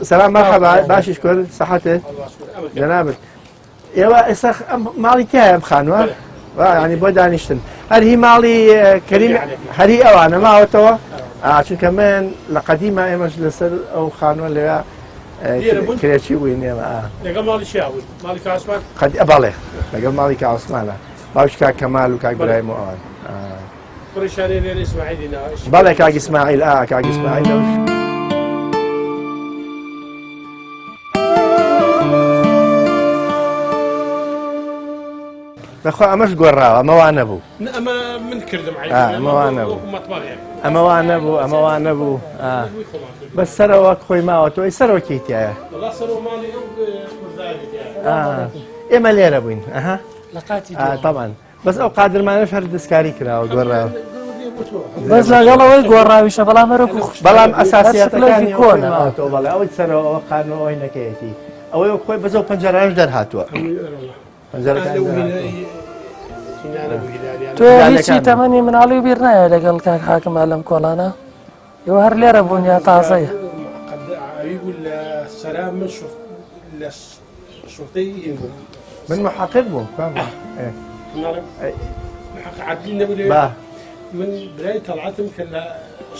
سلام مرحبا باشی شکر صحتت جنابت ئێوە ئێستا ماڵی تایە بخانوە ینی بۆ دانیشتن هەرهی ماڵی کەریم هەری ئەوانە ماوەتەوە چونکە من لە قەدیمە ئێمەش لەسەر ئەو خانوە لێرە کرێکی بووین ئێمە لەگەڵ ماڵی شیاوی ماڵی کاسمان بەڵێ لەگەڵ ماڵی کاوسمانە باوش کاک کەمال و کاک برایم و ئەوان پڕیشانەی لێرە ئیسماعیلی ناوش بەڵێ کاک ئیسماعیل کاک ئیسماعیل بەخوا ئەمەش گۆڕاوە ئەمەوان نەبوو ئەمە من کردم ئەمەوان نەبوو بەس سەرەوە خۆی ماوە تۆی سەرەوە کەیتایە ئێمە لێرە بووین تەمان بەس ئەو قادرمانەش هەر دەستکاری کراوە گۆڕاوە بەس لەگەڵەوەی گۆڕاویشە بەڵام ئەساسیەتەکانی کۆنەوە بەڵێ ئەوەی سەرەوە خانەوەی نەکەیەتی ئەوەی خۆی بەزە و پەنجەرانش دەرهاتووە تۆ هیچی تەمەنی مناڵی بیر نایە لەگەڵ کاک حاکم لەم کۆڵانە ئێوە هەر لێرە بوون یا تازەیە من محقق بووم من برای طلعتم کە لە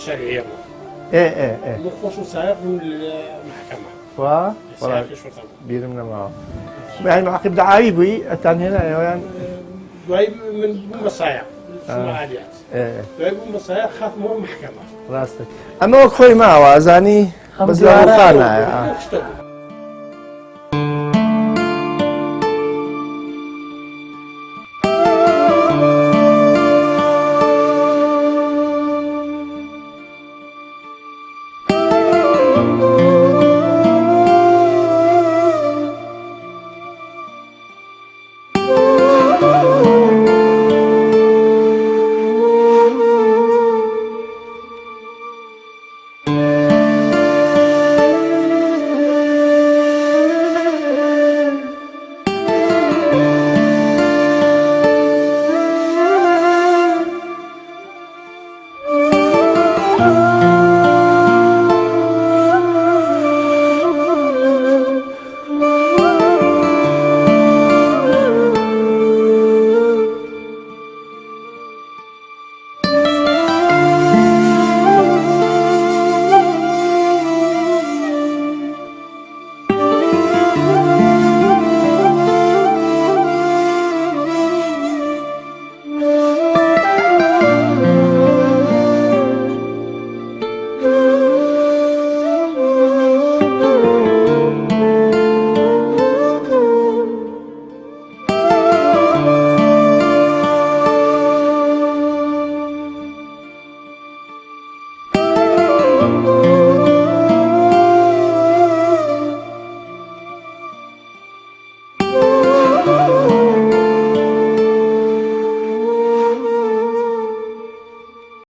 شەریعە بوو خۆش و سایق بوون لە محکەمە بیرم نەماوە محقق دعاوی بووی ئەتان هێنا ئێوەیان دوای من بووم بە سایق عالیات دوای بووم بە سایق خاتمەوە محکەمە ڕاستە ئەمەوە خۆی ماوە ئەزانی بەزیارخانایە